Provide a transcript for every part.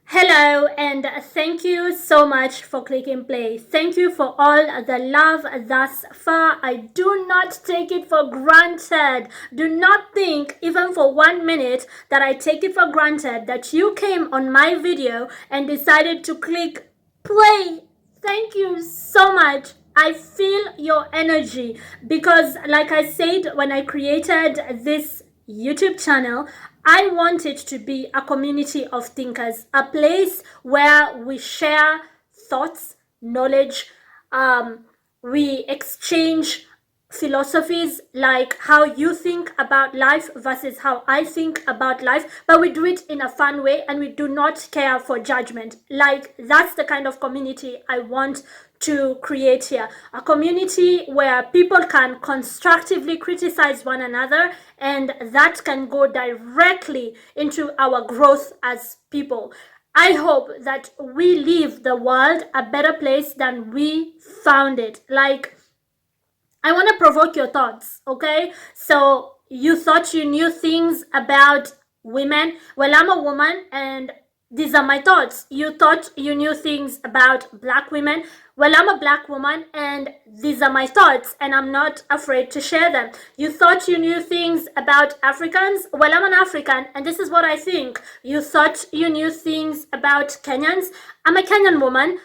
Hello, and thank you so much for clicking play. Thank you for all the love thus far. I do not take it for granted. Do not think, even for 1 minute, that I take it for granted that you came on my video and decided to click play. Thank you so much. I feel your energy because, like I said, when I created this YouTube channel, I want it to be a community of thinkers, a place where we share thoughts, knowledge, we exchange philosophies, like how you think about life versus how I think about life, but we do it in a fun way and we do not care for judgment. Like, that's the kind of community I want to create here, a community where people can constructively criticize one another, and that can go directly into our growth as people. I hope that we leave the world a better place than we found it. Like, I want to provoke your thoughts, okay? So, you thought you knew things about women. Well, I'm a woman and these are my thoughts. You thought you knew things about black women. Well, I'm a black woman and these are my thoughts and I'm not afraid to share them. You thought you knew things about Africans. Well, I'm an African and this is what I think. You thought you knew things about Kenyans. I'm a Kenyan woman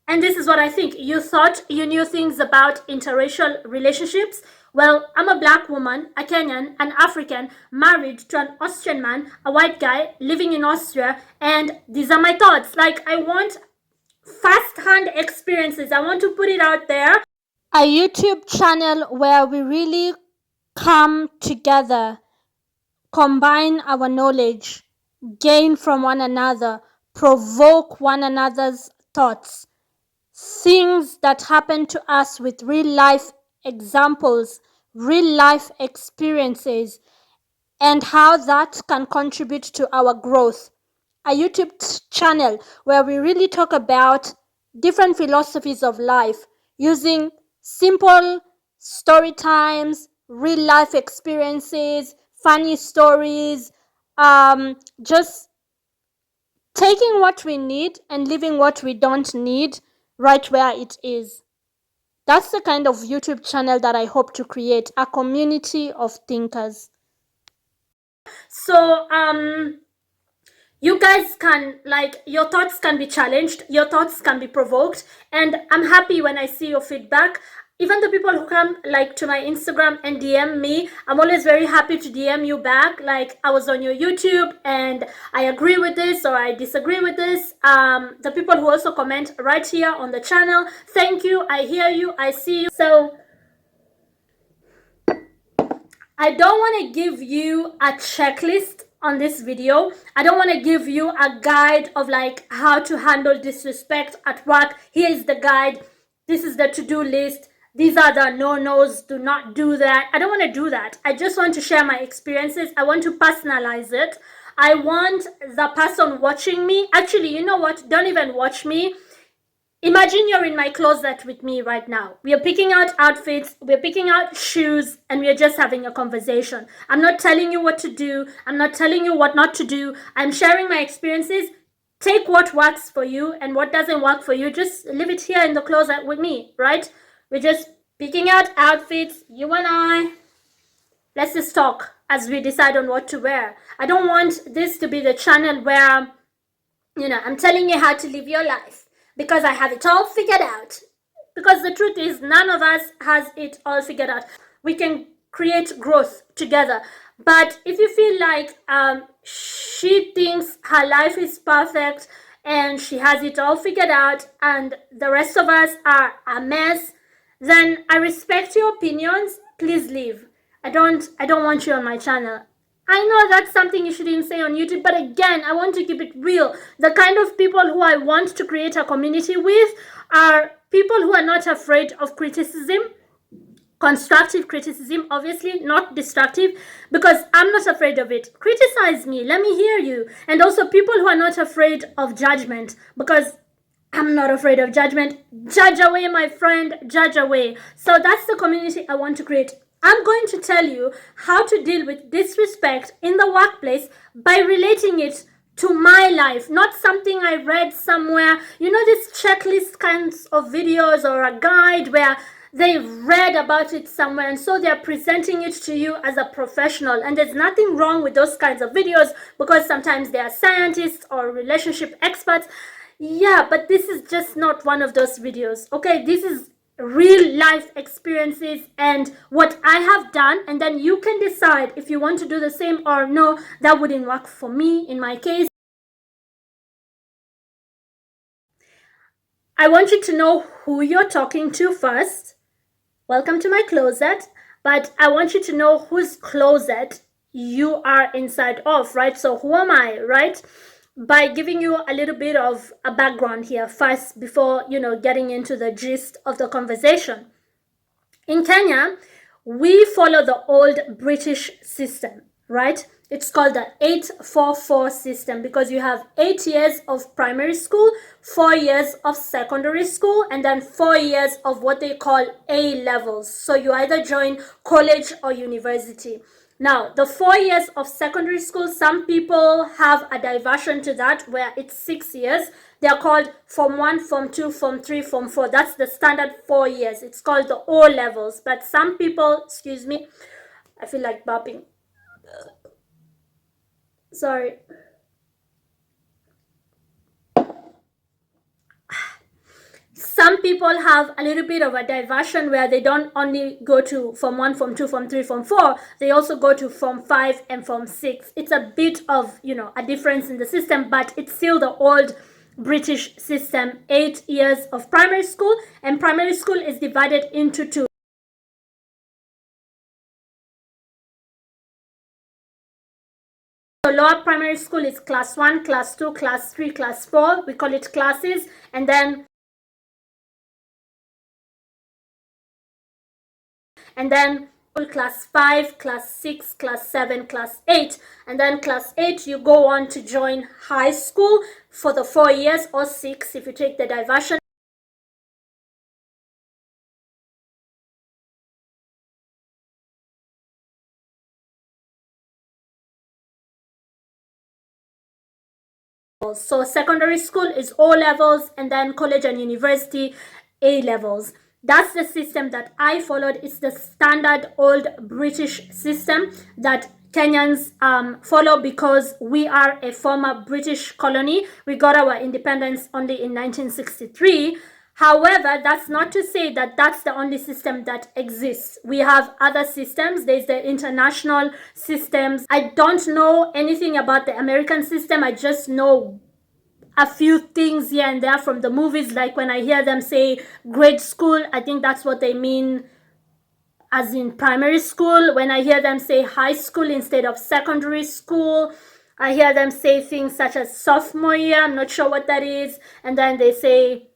and this is what I think. You thought you knew things about interracial relationships. Well, I'm a black woman, a Kenyan, an African, married to an Austrian man, a white guy living in Austria, and these are my thoughts. Like, I want first-hand experiences. I want to put it out there. A YouTube channel where we really come together, combine our knowledge, gain from one another, provoke one another's thoughts, things that happen to us with real life examples, real life experiences, and how that can contribute to our growth. A YouTube channel where we really talk about different philosophies of life using simple story times, real life experiences, funny stories, just taking what we need and leaving what we don't need right where it is. That's the kind of YouTube channel that I hope to create, a community of thinkers. So, you guys can, like, your thoughts can be challenged, your thoughts can be provoked, and I'm happy when I see your feedback. Even the people who come, like, to my Instagram and DM me, I'm always very happy to DM you back. Like, I was on your YouTube and I agree with this or I disagree with this. The people who also comment right here on the channel, thank you. I hear you, I see you. So I don't want to give you a checklist on this video. I don't want to give you a guide of like how to handle disrespect at work. Here is the guide. This is the to-do list. These are the no-nos. Do not do that. I don't want to do that. I just want to share my experiences. I want to personalize it. I want the person watching me. Actually, you know what? Don't even watch me. Imagine you're in my closet with me right now. We are picking out outfits, we're picking out shoes, and we are just having a conversation. I'm not telling you what to do. I'm not telling you what not to do. I'm sharing my experiences. Take what works for you and what doesn't work for you. Just leave it here in the closet with me, right? We're just picking out outfits, you and I. Let's just talk as we decide on what to wear. I don't want this to be the channel where, I'm telling you how to live your life because I have it all figured out. Because the truth is, none of us has it all figured out. We can create growth together. But if you feel like she thinks her life is perfect and she has it all figured out and the rest of us are a mess, then I respect your opinions. Please leave. I don't want you on my channel. I know that's something you shouldn't say on YouTube, but again, I want to keep it real. The kind of people who I want to create a community with are people who are not afraid of criticism, constructive criticism, obviously, not destructive, because I'm not afraid of it. Criticize me, let me hear you. And also people who are not afraid of judgment, because I'm not afraid of judgment. Judge away, my friend, judge away. So that's the community I want to create. I'm going to tell you how to deal with disrespect in the workplace by relating it to my life, not something I read somewhere. You know, these checklist kinds of videos or a guide where they read about it somewhere and so they're presenting it to you as a professional. And there's nothing wrong with those kinds of videos because sometimes they are scientists or relationship experts. Yeah, but this is just not one of those videos. Okay, this is real life experiences and what I have done, and then you can decide if you want to do the same or no. That wouldn't work for me in my case. I want you to know who you're talking to first. Welcome to my closet, but I want you to know whose closet you are inside of, right? So who am I, right? By giving you a little bit of a background here first before, getting into the gist of the conversation. In Kenya, we follow the old British system, right? It's called the 8-4-4 system because you have 8 years of primary school, 4 years of secondary school, and then 4 years of what they call A levels. So you either join college or university. Now, the 4 years of secondary school, some people have a diversion to that where it's 6 years. They are called Form 1, Form 2, Form 3, Form 4. That's the standard 4 years. It's called the O levels. But some people, excuse me, I feel like burping. Sorry. Some people have a little bit of a diversion where they don't only go to Form 1, Form 2, Form 3, Form 4. They also go to Form 5 and Form 6. It's a bit of, a difference in the system, but it's still the old British system. 8 years of primary school, and primary school is divided into 2. So lower primary school is class 1, class 2, class 3, class 4. We call it classes. And then class 5, class 6, class 7, class 8. And then class 8, you go on to join high school for the 4 years, or 6 if you take the diversion. So secondary school is O levels, and then college and university A levels. That's the system that I followed. It's the standard old British system that Kenyans follow because we are a former British colony. We got our independence only in 1963. However, that's not to say that that's the only system that exists. We have other systems. There's the international systems. I don't know anything about the American system. I just know a few things here and there from the movies. Like when I hear them say grade school, I think that's what they mean as in primary school. When I hear them say high school instead of secondary school, I hear them say things such as sophomore year. I'm not sure what that is. And then they say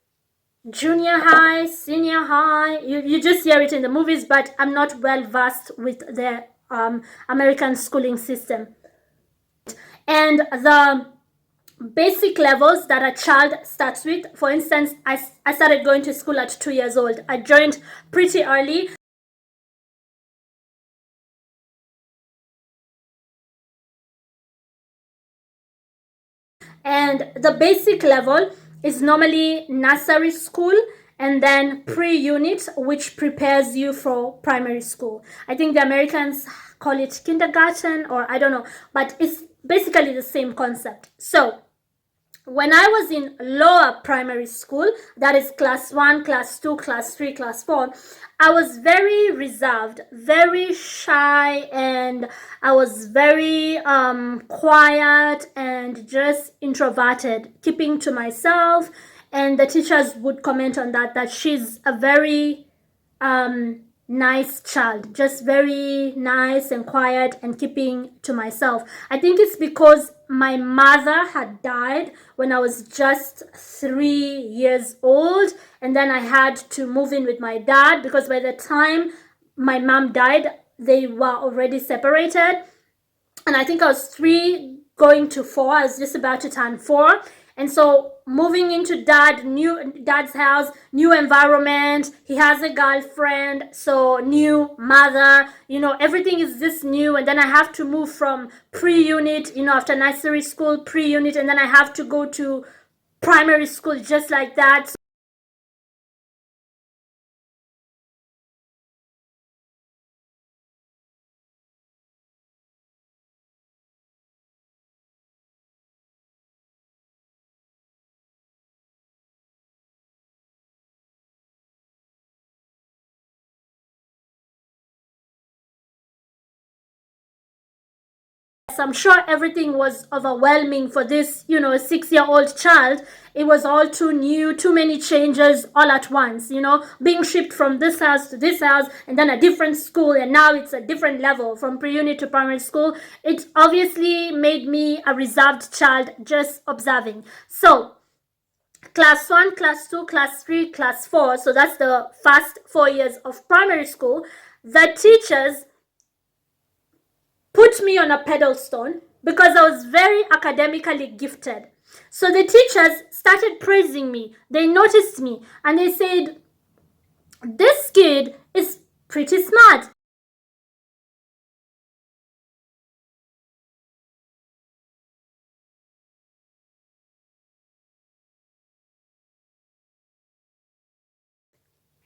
junior high, senior high. You just hear it in the movies, but I'm not well versed with the American schooling system. And the basic levels that a child starts with, for instance, I started going to school at 2 years old. I joined pretty early. And the basic level is normally nursery school, and then pre-unit, which prepares you for primary school. I think the Americans call it kindergarten, or I don't know, but it's basically the same concept. So when I was in lower primary school, that is class 1, class 2, class 3, class 4, I was very reserved, very shy, and I was very quiet and just introverted, keeping to myself. And the teachers would comment on that she's a very nice child, just very nice and quiet and keeping to myself. I think it's because my mother had died when I was just 3 years old, and then I had to move in with my dad because by the time my mom died, they were already separated. And I think I was 3 going to 4. I was just about to turn 4. And so moving into dad's house, new environment, he has a girlfriend, so new mother, everything is this new. And then I have to move from pre-unit, after nursery school, pre-unit, and then I have to go to primary school just like that. I'm sure everything was overwhelming for this, 6-year-old child. It was all too new, too many changes all at once, being shipped from this house to this house and then a different school, and now it's a different level from pre-unit to primary school. It obviously made me a reserved child just observing. So class 1, class 2, class 3, class 4, so that's the first 4 years of primary school. The teachers put me on a pedestal because I was very academically gifted. So the teachers started praising me. They noticed me and they said, this kid is pretty smart.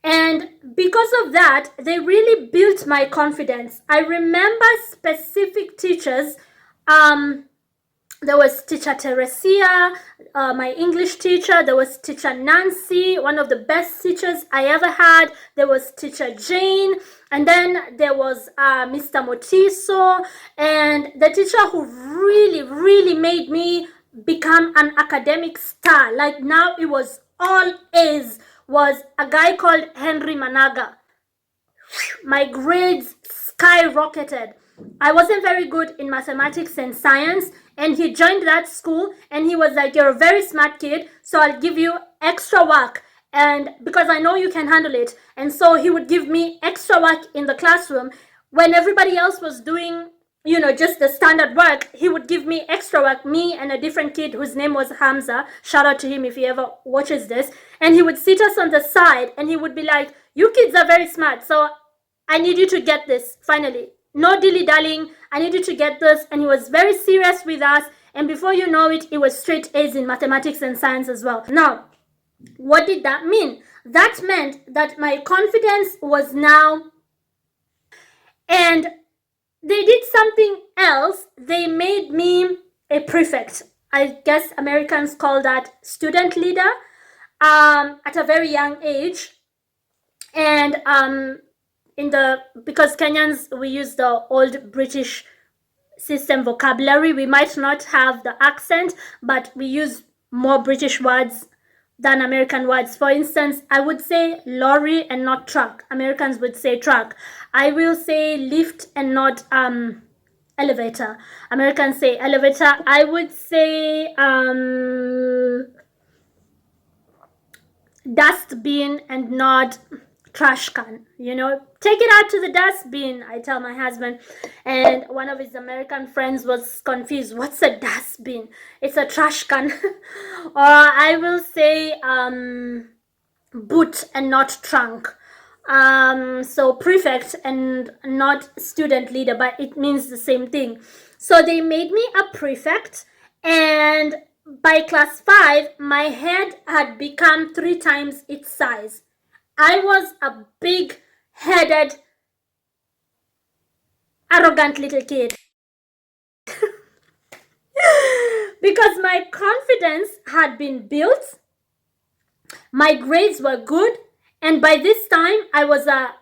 And because of that, they really built my confidence. I remember specific teachers. There was teacher Teresia, my English teacher. There was teacher Nancy, one of the best teachers I ever had. There was teacher Jane. And then there was Mr. Motiso. And the teacher who really, really made me become an academic star, like now it was all A's, was a guy called Henry Managa. My grades skyrocketed. I wasn't very good in mathematics and science, and he joined that school and he was like, you're a very smart kid, so I'll give you extra work, and because I know you can handle it. And so he would give me extra work in the classroom when everybody else was doing just the standard work. He would give me extra work, me and a different kid whose name was Hamza. Shout out to him if he ever watches this. And he would sit us on the side and he would be like, you kids are very smart, so I need you to get this finally. No dilly-dallying, I need you to get this. And he was very serious with us. And before you know it, it was straight A's in mathematics and science as well. Now, what did that mean? That meant that my confidence was now, and they did something else. They made me a prefect. I guess Americans call that student leader, at a very young age. And because Kenyans, we use the old British system vocabulary, we might not have the accent, but we use more British words than American words. For instance, I would say lorry and not truck. Americans would say truck. I will say lift and not elevator. Americans say elevator. I would say dustbin and not trash can. Take it out to the dustbin, I tell my husband. And one of his American friends was confused. What's a dustbin? It's a trash can. Or I will say boot and not trunk. So prefect and not student leader, but it means the same thing. So they made me a prefect, and by class 5, my head had become 3 times its size. I was a big-headed, arrogant little kid. Because my confidence had been built, my grades were good, and by this time I was a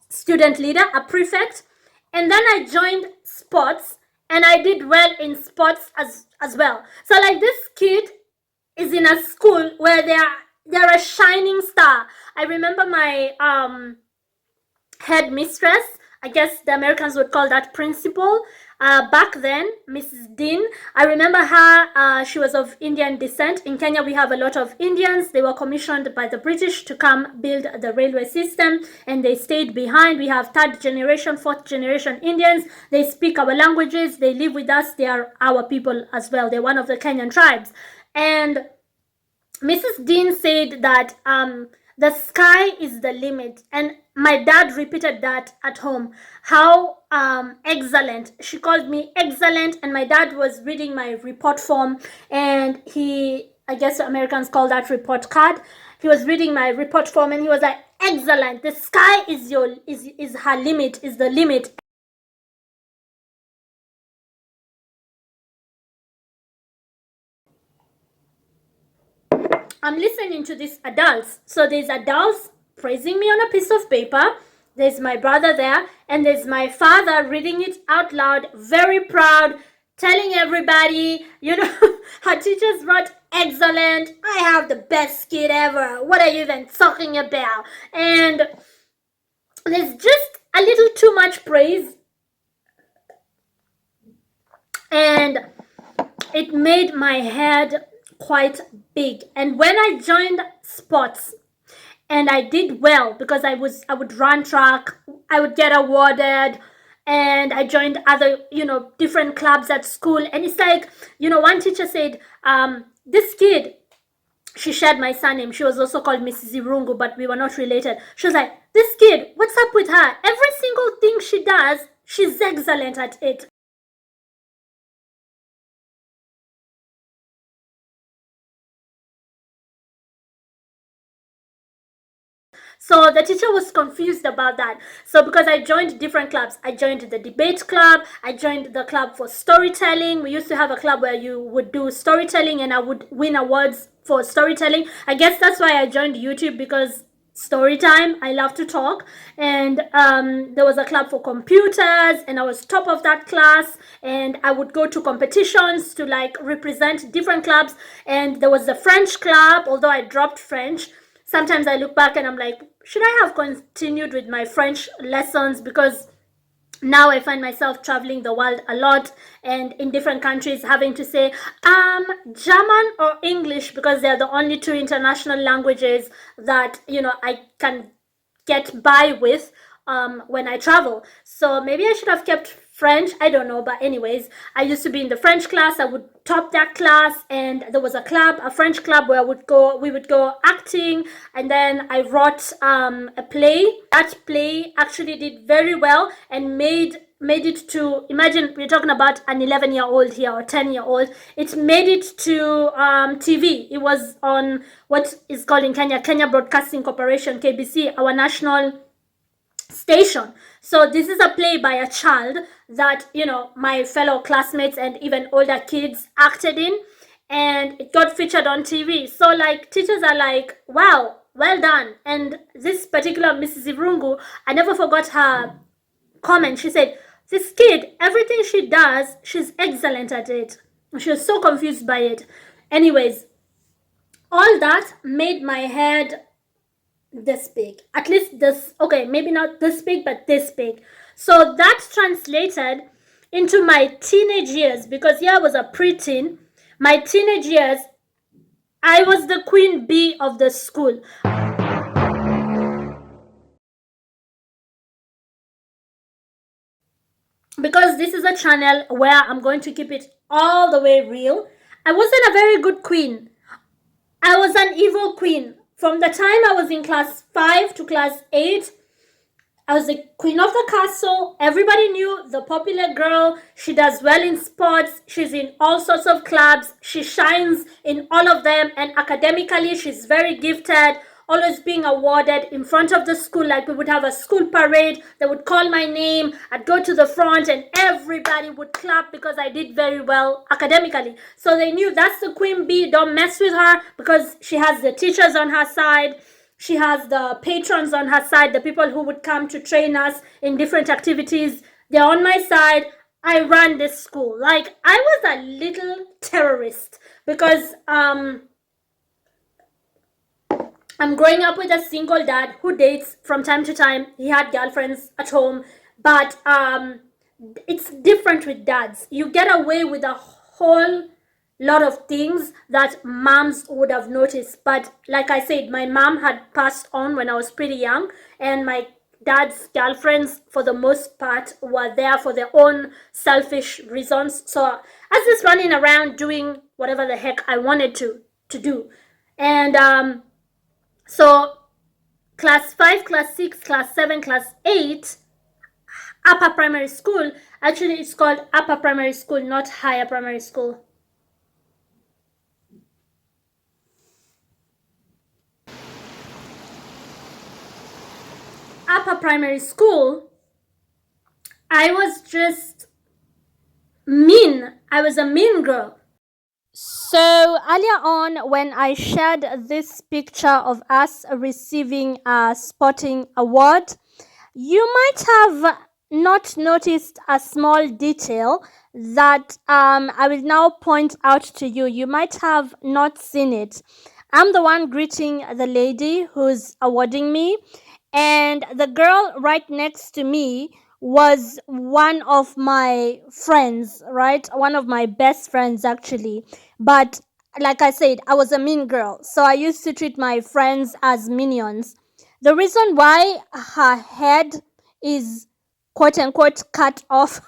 student leader, a prefect, and then I joined sports, and I did well in sports as well. So like, this kid is in a school where they're a shining star. I remember my head mistress, I guess the Americans would call that principal, back then, Mrs. Dean. I remember her. She was of Indian descent. In Kenya, we have a lot of Indians. They were commissioned by the British to come build the railway system, and they stayed behind. We have 3rd generation, 4th generation Indians. They speak our languages. They live with us. They are our people as well. They're one of the Kenyan tribes. And Mrs. Dean said that the sky is the limit, and my dad repeated that at home. How excellent! She called me excellent, and my dad was reading my report form, and I guess Americans call that report card. He was reading my report form, and he was like, "Excellent! The sky is her limit, is the limit." I'm listening to these adults. So there's adults praising me on a piece of paper. There's my brother there, and there's my father reading it out loud, very proud, telling everybody, her teachers wrote excellent. I have the best kid ever. What are you even talking about? And there's just a little too much praise. And it made my head quite big. And when I joined sports, and I did well because I would run track, I would get awarded, and I joined other different clubs at school. And it's like, one teacher said, this kid, she shared my surname. She was also called Mrs. Irungu, but we were not related. She was like, this kid, what's up with her? Every single thing she does, she's excellent at it. So the teacher was confused about that. So because I joined different clubs, I joined the debate club, I joined the club for storytelling. We used to have a club where you would do storytelling, and I would win awards for storytelling. I guess that's why I joined YouTube, because story time, I love to talk. And there was a club for computers, and I was top of that class, and I would go to competitions to like represent different clubs. And there was the French club, although I dropped French. Sometimes I look back and I'm like, should I have continued with my French lessons? Because now I find myself traveling the world a lot, and in different countries having to say German or English, because they're the only two international languages that I can get by with when I travel. So maybe I should have kept French, I don't know. But anyways, I used to be in the French class. I would top that class, and there was a French club where we would go acting. And then I wrote a play. That play actually did very well and made it to, imagine we're talking about an 11-year-old here, or 10-year-old. It made it to TV. It was on what is called in Kenya Broadcasting Corporation, KBC, our national station. So this is a play by a child that my fellow classmates and even older kids acted in, and it got featured on TV. So like teachers are like, wow, well done. And this particular Mrs. Irungu, I never forgot her comment. She said, this kid, everything she does, she's excellent at it. She was so confused by it. Anyways, all that made my head this big. At least this, okay, maybe not this big, but this big. So that translated into my teenage years, because I was a preteen. My teenage years, I was the queen bee of the school. Because this is a channel where I'm going to keep it all the way real, I wasn't a very good queen. I was an evil queen. From the time I was in class 5 to class 8, I was the queen of the castle. Everybody knew the popular girl. She does well in sports. She's in all sorts of clubs. She shines in all of them. And academically, she's very gifted, always being awarded in front of the school. Like we would have a school parade. They would call my name. I'd go to the front and everybody would clap because I did very well academically. So they knew that's the queen bee. Don't mess with her, because she has the teachers on her side. She has the patrons on her side, the people who would come to train us in different activities. They're on my side. I ran this school. Like, I was a little terrorist, because I'm growing up with a single dad who dates from time to time. He had girlfriends at home, but it's different with dads. You get away with a whole lot of things that moms would have noticed. But like I said, my mom had passed on when I was pretty young, and my dad's girlfriends, for the most part, were there for their own selfish reasons. So I was just running around doing whatever the heck I wanted to do. And so class 5, class 6, class 7, class 8, upper primary school, actually it's called upper primary school, not higher primary school. Upper primary school, I was just mean. I was a mean girl. So earlier on, when I shared this picture of us receiving a sporting award, you might have not noticed a small detail that I will now point out to you. You might have not seen it. I'm the one greeting the lady who's awarding me, and the girl right next to me was one of my friends, right? One of my best friends, actually. But like I said, I was a mean girl. So I used to treat my friends as minions. The reason why her head is quote unquote cut off,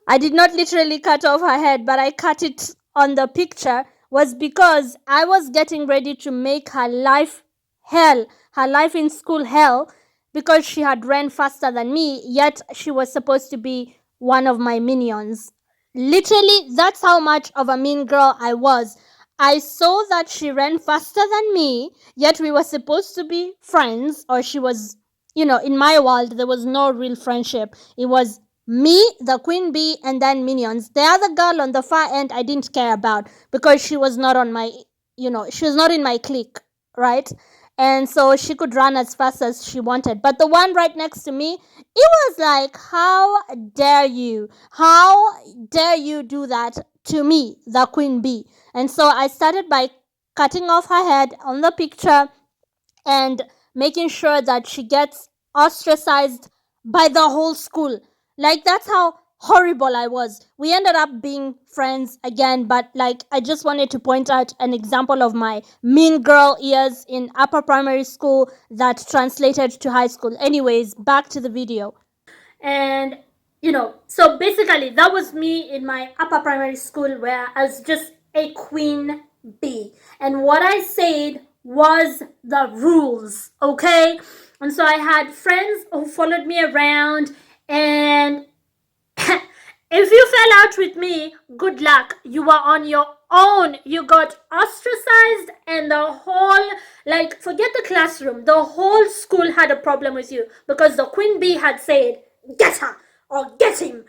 I did not literally cut off her head, but I cut it on the picture, was because I was getting ready to make her life hell, her life in school hell, because she had ran faster than me, yet she was supposed to be one of my minions. Literally, that's how much of a mean girl I was. I saw that she ran faster than me, yet we were supposed to be friends, or she was, in my world, there was no real friendship. It was me, the queen bee, and then minions. The other girl on the far end, I didn't care about because she was not on my, she was not in my clique, right? And so she could run as fast as she wanted. But the one right next to me, it was like, how dare you? How dare you do that to me, the queen bee? And so I started by cutting off her head on the picture and making sure that she gets ostracized by the whole school. Like, that's how horrible I was. We ended up being friends again, but like, I just wanted to point out an example of my mean girl years in upper primary school that translated to high school. Anyways, back to the video. And so basically that was me in my upper primary school, where I was just a queen bee, and what I said was the rules, okay? And so I had friends who followed me around, and if you fell out with me, good luck. You were on your own. You got ostracized, and the whole, like, forget the classroom, the whole school had a problem with you because the queen bee had said, get her or get him.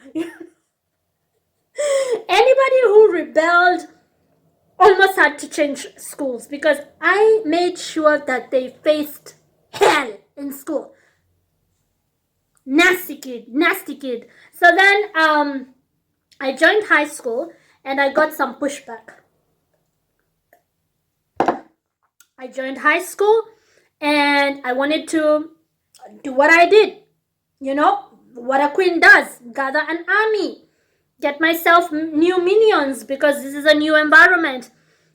Anybody who rebelled almost had to change schools because I made sure that they faced hell in school. Nasty kid, nasty kid. So then I joined high school and I got some pushback. I joined high school and I wanted to do what I did. What a queen does, gather an army, get myself new minions, because this is a new environment.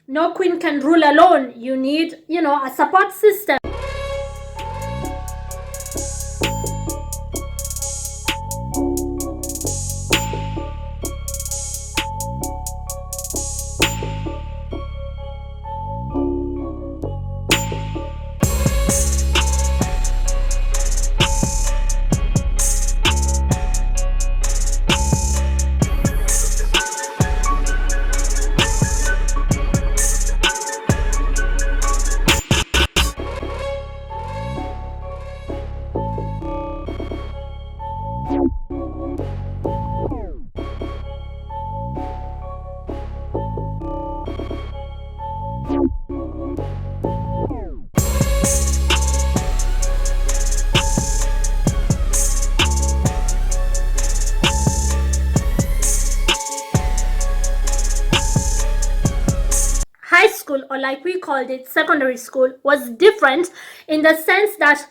No queen can rule alone. You need, a support system. High school, or like we called it, secondary school, was different in the sense that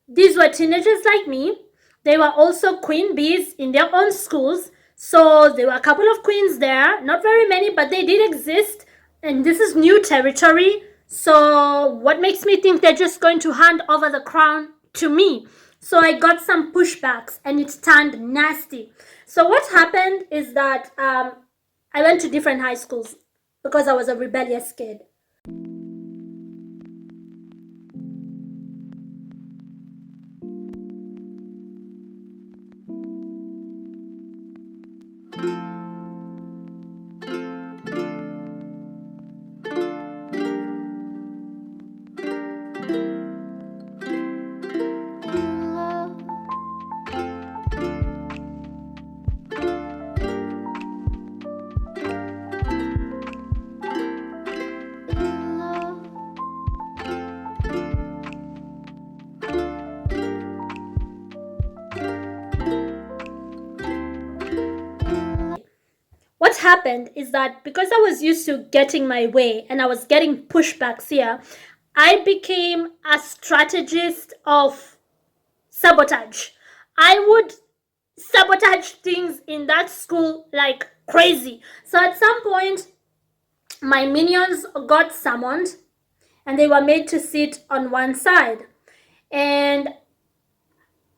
these were teenagers like me. They were also queen bees in their own schools. So there were a couple of queens there, not very many, but they did exist. And this is new territory. So what makes me think they're just going to hand over the crown to me. So I got some pushbacks and it turned nasty. So what happened is that I went to different high schools because I was a rebellious kid. What happened is that because I was used to getting my way and I was getting pushbacks here, I became a strategist of sabotage. I would sabotage things in that school like crazy. So at some point, my minions got summoned and they were made to sit on one side. And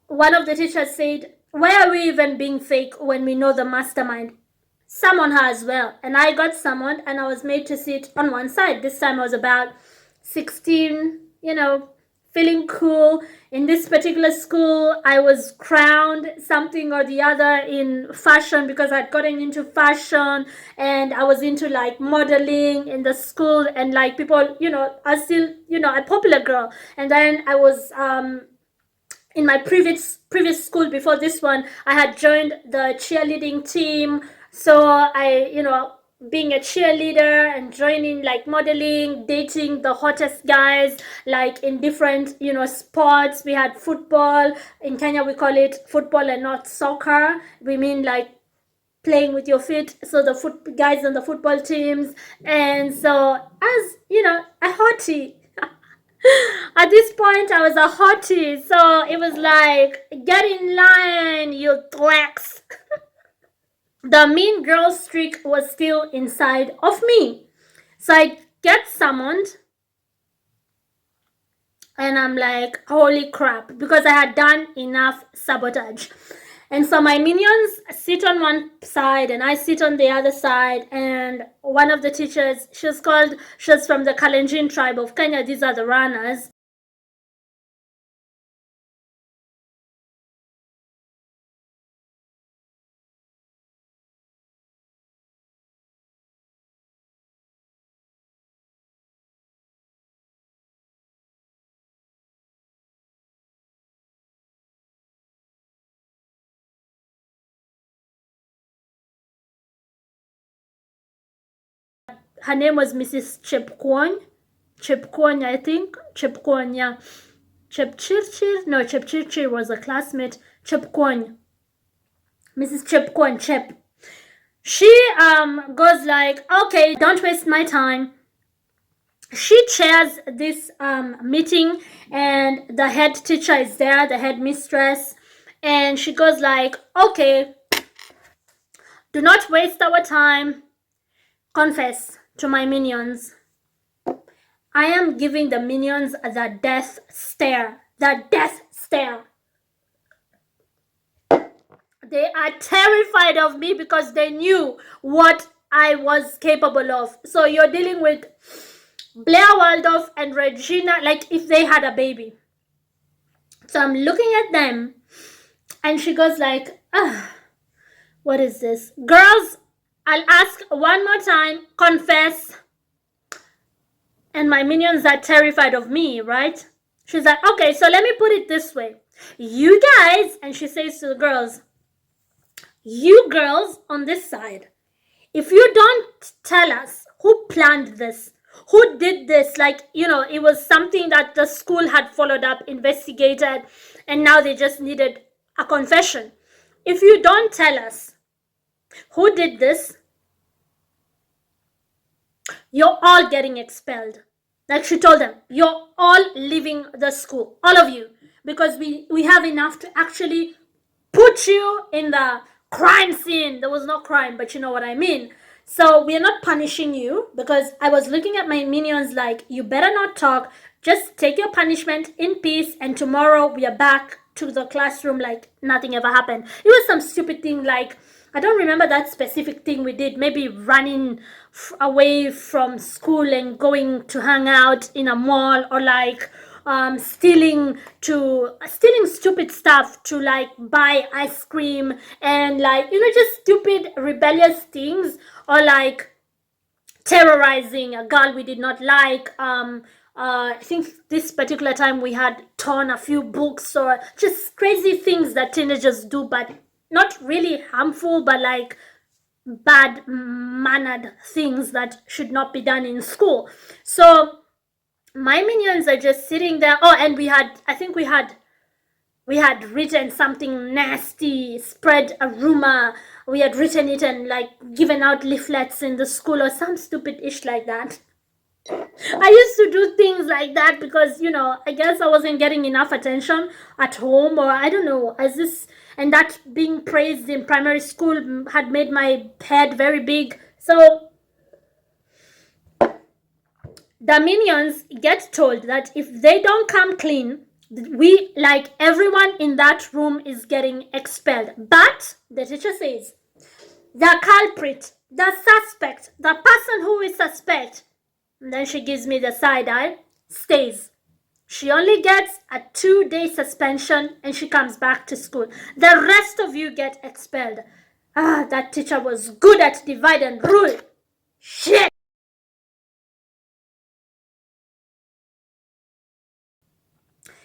one of the teachers said, "Why are we even being fake when we know the mastermind?" Summon her as well. And I got summoned and I was made to sit on one side. This time I was about 16, feeling cool. In this particular school, I was crowned something or the other in fashion because I'd gotten into fashion and I was into like modeling in the school, and like people, I was still, a popular girl. And then I was in my previous school before this one, I had joined the cheerleading team. So I, being a cheerleader and joining like modeling, dating the hottest guys, like in different, sports. We had football. In Kenya, we call it football and not soccer. We mean like playing with your feet. So the guys on the football teams. And so as, a hottie. At this point, I was a hottie. So it was like, get in line, you thwacks. The mean girl streak was still inside of me. So I get summoned and I'm like, holy crap, because I had done enough sabotage. And so my minions sit on one side and I sit on the other side. And one of the teachers, she was from the Kalenjin tribe of Kenya. These are the runners. Her name was Mrs. Chepkwony, I think. Chepkwony, yeah. Chepchirchir was a classmate. Chepkwony. Mrs. Chepkwony, Chep. She goes like, okay, don't waste my time. She chairs this meeting and the head teacher is there, the head mistress. And she goes like, okay, do not waste our time. Confess to my minions. I am giving the minions the death stare. The death stare. They are terrified of me because they knew what I was capable of. So you're dealing with Blair Waldorf and Regina like if they had a baby. So I'm looking at them and she goes like, what is this? Girls, I'll ask one more time, confess. And my minions are terrified of me, right? She's like, okay, so let me put it this way. You guys, and she says to the girls, you girls on this side, if you don't tell us who planned this, who did this, like, it was something that the school had followed up, investigated, and now they just needed a confession. If you don't tell us who did this, you're all getting expelled. Like she told them, you're all leaving the school, all of you, because we have enough to actually put you in the crime scene. There was no crime, but you know what I mean. So we're not punishing you, because I was looking at my minions like, you better not talk. Just take your punishment in peace, and tomorrow we are back to the classroom like nothing ever happened. It was some stupid thing, like, I don't remember that specific thing we did, maybe running away from school and going to hang out in a mall, or like stealing stupid stuff to like buy ice cream, and like, just stupid rebellious things, or like terrorizing a girl we did not like. I think this particular time we had torn a few books, or just crazy things that teenagers do, but not really harmful, but like bad mannered things that should not be done in school. So my minions are just sitting there. Oh, and I think we had written something nasty, spread a rumor. We had written it and like given out leaflets in the school or some stupid ish like that. I used to do things like that because, I guess I wasn't getting enough attention at home, or I don't know, and that being praised in primary school had made my head very big. So the minions get told that if they don't come clean, everyone in that room is getting expelled. But the teacher says, the culprit, the suspect, the person who is suspect, and then she gives me the side eye, stays. She only gets a 2-day suspension and she comes back to school. The rest of you get expelled. That teacher was good at divide and rule. Shit!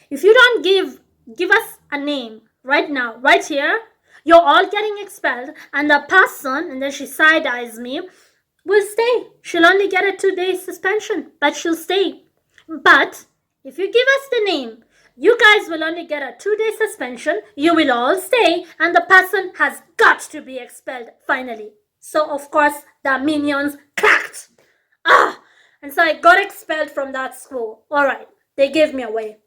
If you don't give us a name right now, right here, you're all getting expelled, and the person, and then she side eyes me, will stay. She'll only get a 2-day suspension, but she'll stay. But if you give us the name, you guys will only get a 2-day suspension, you will all stay, and the person has got to be expelled finally. So of course the minions cracked. And so I got expelled from that school. Alright, they gave me away.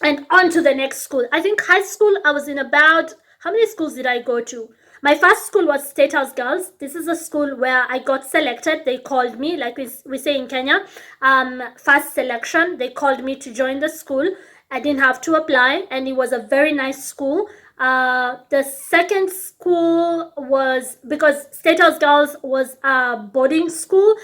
And on to the next school. I think high school, I was in about, how many schools did I go to? My first school was State House Girls. This is a school where I got selected. They called me, like we say in Kenya, first selection. They called me to join the school. I didn't have to apply, and it was a very nice school. The second school was, because State House Girls was a boarding school,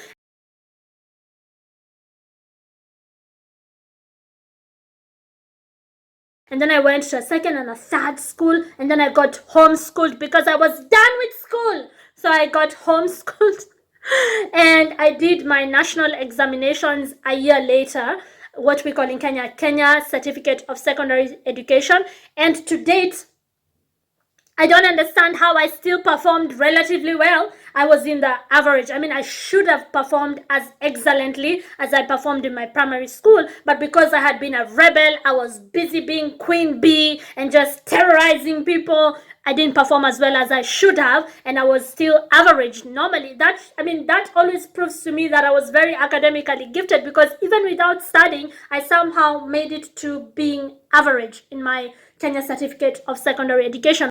and then I went to a second and a third school, and then I got homeschooled because I was done with school. So I got homeschooled and I did my national examinations a year later, what we call in Kenya Certificate of Secondary Education. And to date, I don't understand how I still performed relatively well. I was in the average. I mean, I should have performed as excellently as I performed in my primary school, but because I had been a rebel, I was busy being queen bee and just terrorizing people, I didn't perform as well as I should have, and I was still average. Normally, that always proves to me that I was very academically gifted, because even without studying, I somehow made it to being average in my Kenya Certificate of Secondary Education.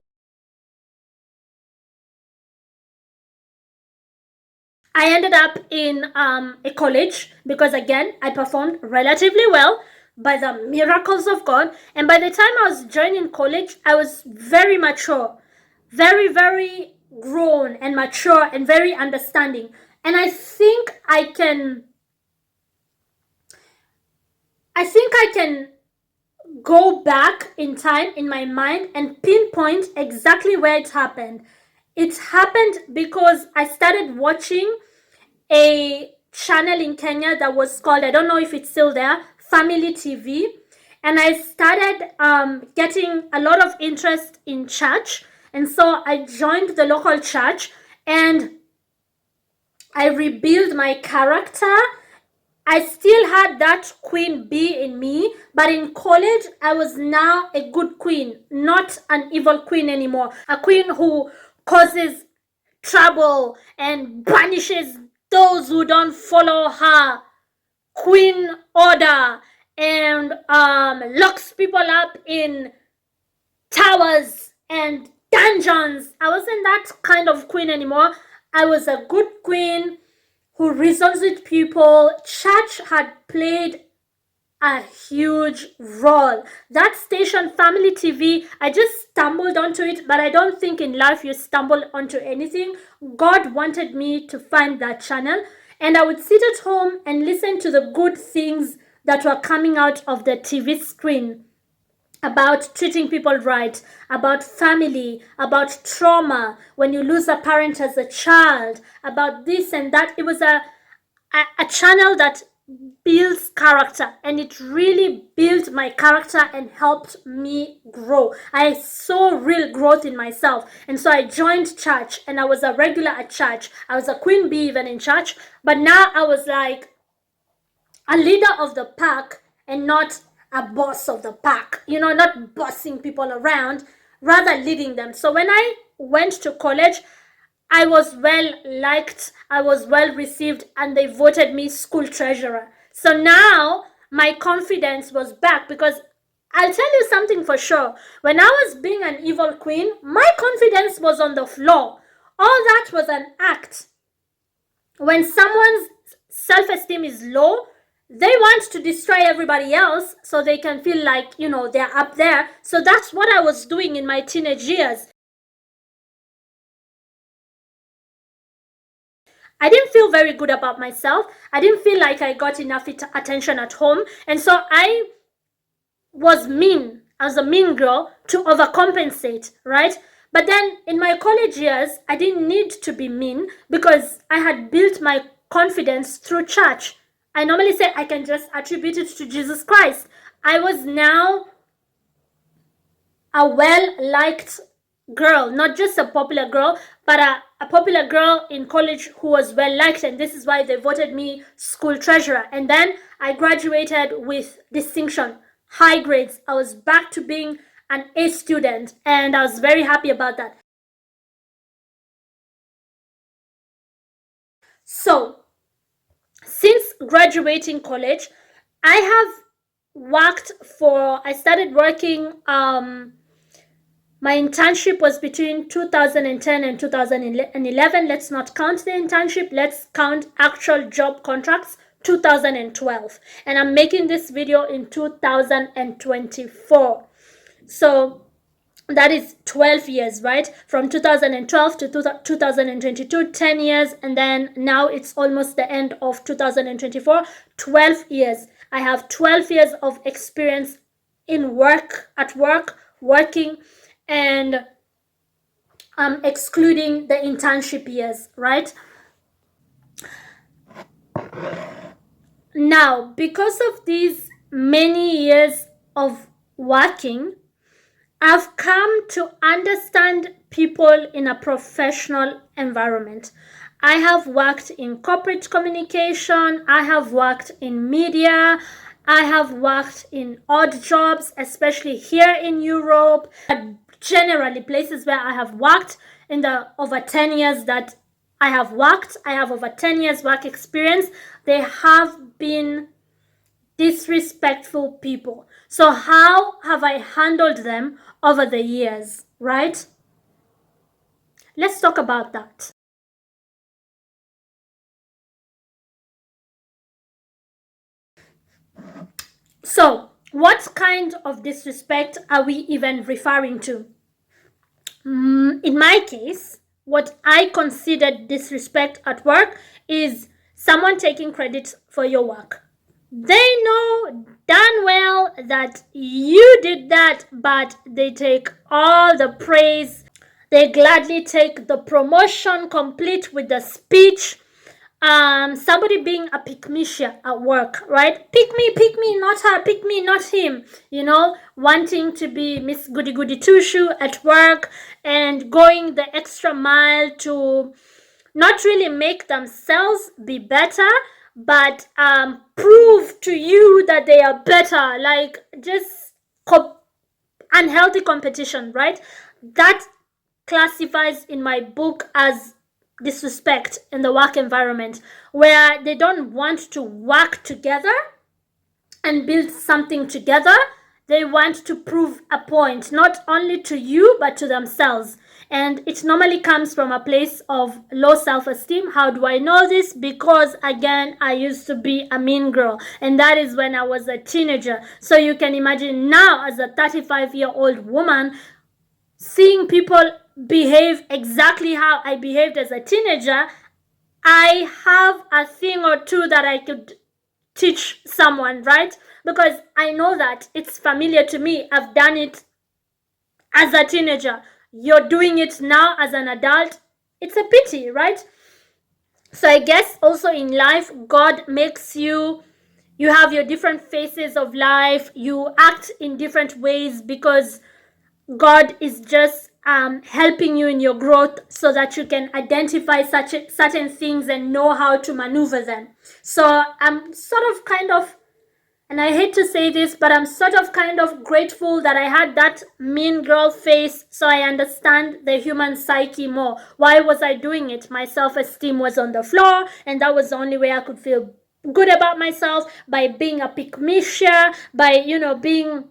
I ended up in a college because, again, I performed relatively well by the miracles of God. And by the time I was joining college, I was very mature, very, very grown and mature and very understanding. And I think I can go back in time in my mind and pinpoint exactly where it happened. It happened because I started watching a channel in Kenya that was called, I don't know if it's still there, Family TV. And I started getting a lot of interest in church. And so I joined the local church and I rebuilt my character. I still had that queen bee in me, but in college, I was now a good queen, not an evil queen anymore. A queen who causes trouble and banishes those who don't follow her queen order, and locks people up in towers and dungeons. I wasn't that kind of queen anymore. I was a good queen who reasons with people. Church had played a huge role. That station, Family TV, I just stumbled onto it, but I don't think in life you stumble onto anything. God wanted me to find that channel, and I would sit at home and listen to the good things that were coming out of the TV screen about treating people right, about family, about trauma, when you lose a parent as a child, about this and that. It was a channel that builds character, and it really built my character and helped me grow. I saw real growth in myself, and so I joined church, and I was a regular at church. I was a queen bee even in church, but now I was like a leader of the pack and not a boss of the pack, not bossing people around, rather leading them. So when I went to college, I was well liked, I was well received, and they voted me school treasurer. So now my confidence was back, because I'll tell you something for sure. When I was being an evil queen, my confidence was on the floor. All that was an act. When someone's self-esteem is low, they want to destroy everybody else so they can feel like, they're up there. So that's what I was doing in my teenage years. I didn't feel very good about myself. I didn't feel like I got enough attention at home. And so I was mean, as a mean girl, to overcompensate, right? But then in my college years, I didn't need to be mean because I had built my confidence through church. I normally say I can just attribute it to Jesus Christ. I was now a well-liked girl, not just a popular girl, but a popular girl in college who was well-liked, and this is why they voted me school treasurer. And then I graduated with distinction, high grades. I was back to being an A student, and I was very happy about that. So, since graduating college, I started working, my internship was between 2010 and 2011. Let's not count the internship, let's count actual job contracts, 2012. And I'm making this video in 2024. So that is 12 years, right? From 2012 to 2022, 10 years, and then now it's almost the end of 2024, 12 years. I have 12 years of experience in work, working, and excluding the internship years, right? Now, because of these many years of working, I've come to understand people in a professional environment. I have worked in corporate communication, I have worked in media, I have worked in odd jobs, especially here in Europe, generally places where I have worked in the over 10 years that I have worked. I have over 10 years work experience. They have been disrespectful people. So how have I handled them over the years, right? Let's talk about that. So, what kind of disrespect are we even referring to? In my case, what I consider disrespect at work is someone taking credit for your work. They know darn well that you did that, but they take all the praise. They gladly take the promotion complete with the speech. Somebody being a pick-me-share at work, right? Pick me, not her, pick me, not him. Wanting to be Miss Goody Goody Two-Shoe at work and going the extra mile to not really make themselves be better, but prove to you that they are better, like just unhealthy competition, right? That classifies in my book as disrespect in the work environment, where they don't want to work together and build something together. They want to prove a point, not only to you, but to themselves. And it normally comes from a place of low self-esteem. How do I know this? Because again, I used to be a mean girl, and that is when I was a teenager. So you can imagine now, as a 35-year-old woman, seeing people behave exactly how I behaved as a teenager, I have a thing or two that I could teach someone, right? Because I know that it's familiar to me. I've done it as a teenager. You're doing it now as an adult. It's a pity, right? So I guess also in life, God makes you have your different phases of life. You act in different ways because God is just helping you in your growth so that you can identify certain things and know how to maneuver them. So I'm sort of kind of, and I hate to say this, but I'm sort of kind of grateful that I had that mean girl face, so I understand the human psyche more. Why was I doing it? My self-esteem was on the floor, and that was the only way I could feel good about myself, by being a pick-me-share, by, being...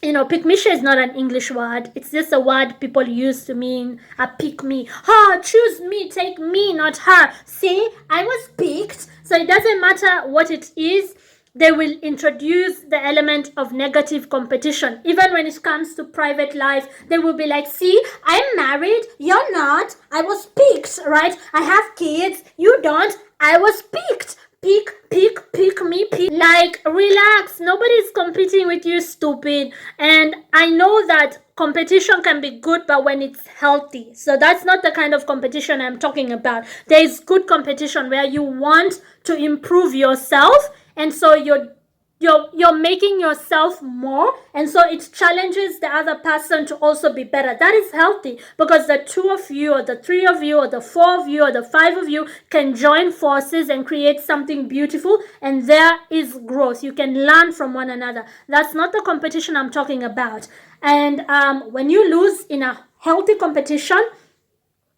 pick-me-share is not an English word. It's just a word people use to mean a pick-me. Oh, choose me, take me, not her. See, I was picked. So it doesn't matter what it is. They will introduce the element of negative competition. Even when it comes to private life, they will be like, see, I'm married, you're not. I was picked, right? I have kids, you don't. I was picked. Pick me. Like, relax. Nobody's competing with you, stupid. And I know that competition can be good, but when it's healthy. So that's not the kind of competition I'm talking about. There is good competition where you want to improve yourself, and so you're making yourself more, and so it challenges the other person to also be better. That is healthy, because the two of you, or the three of you, or the four of you, or the five of you can join forces and create something beautiful, and there is growth. You can learn from one another. That's not the competition I'm talking about. And when you lose in a healthy competition,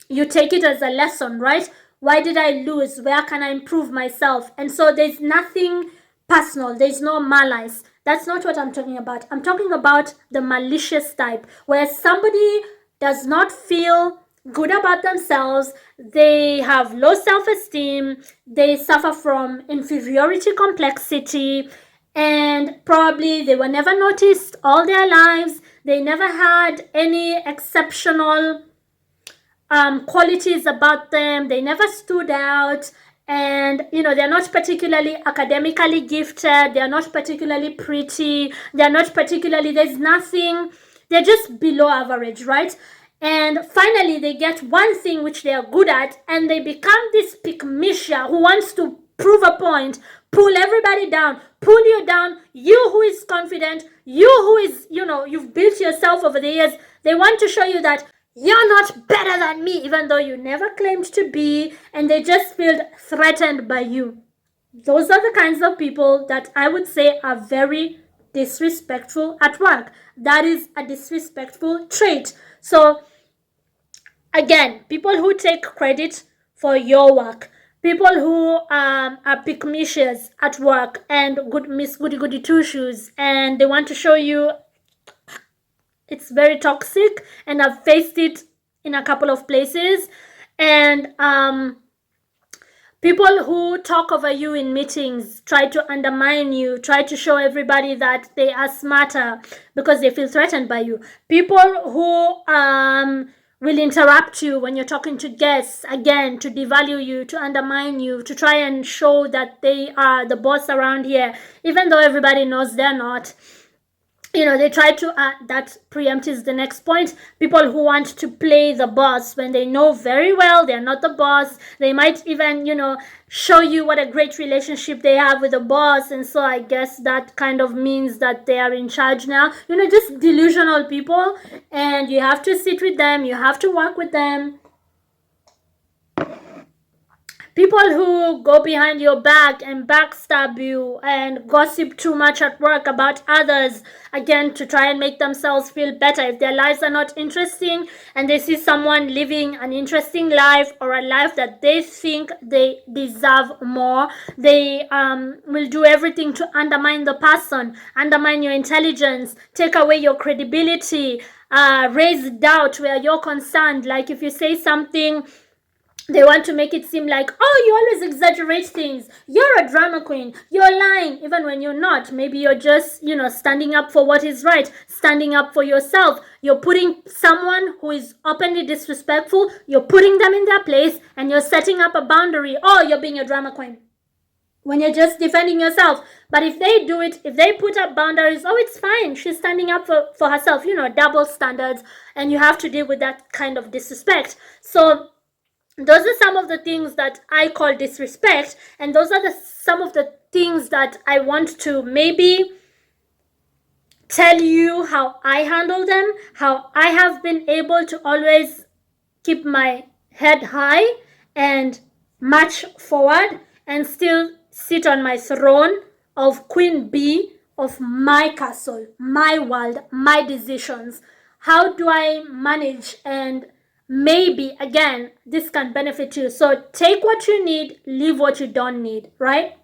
you take it as a lesson, right? Why did I lose? Where can I improve myself? And so there's nothing personal. There's no malice. That's not what I'm talking about. I'm talking about the malicious type, where somebody does not feel good about themselves. They have low self-esteem. They suffer from inferiority complexity, and probably they were never noticed all their lives. They never had any exceptional qualities about them. They never stood out, and they're not particularly academically gifted. They're not particularly pretty. They're not particularly, there's nothing, they're just below average, right? And finally they get one thing which they are good at, and they become this pick-me-share who wants to prove a point, pull everybody down, pull you down. You who is confident, you who is, you've built yourself over the years, they want to show you that you're not better than me, even though you never claimed to be, and they just feel threatened by you. Those are the kinds of people that I would say are very disrespectful at work. That is a disrespectful trait. So again, people who take credit for your work, people who are pick-me-shares at work and Miss Goody Two-Shoes, and they want to show you, it's very toxic, and I've faced it in a couple of places. And people who talk over you in meetings, try to undermine you, try to show everybody that they are smarter because they feel threatened by you. People who will interrupt you when you're talking to guests, again, to devalue you, to undermine you, to try and show that they are the boss around here, even though everybody knows they're not. They try to, that preempts the next point. People who want to play the boss when they know very well they're not the boss. They might even, show you what a great relationship they have with the boss. And so I guess that kind of means that they are in charge now. Just delusional people. And you have to sit with them. You have to work with them. People who go behind your back and backstab you and gossip too much at work about others, again, to try and make themselves feel better. If their lives are not interesting and they see someone living an interesting life or a life that they think they deserve more, they will do everything to undermine the person, undermine your intelligence, take away your credibility, raise doubt where you're concerned. Like if you say something, they want to make it seem like, oh, you always exaggerate things. You're a drama queen. You're lying, even when you're not. Maybe you're just, standing up for what is right, standing up for yourself. You're putting someone who is openly disrespectful, you're putting them in their place, and you're setting up a boundary. Oh, you're being a drama queen, when you're just defending yourself. But if they do it, if they put up boundaries, oh, it's fine. She's standing up for herself, double standards, and you have to deal with that kind of disrespect. So those are some of the things that I call disrespect, and those are some of the things that I want to maybe tell you how I handle them, how I have been able to always keep my head high and march forward and still sit on my throne of Queen Bee of my castle, my world, my decisions. How do I manage? And maybe, again, this can benefit you. So take what you need, leave what you don't need, right?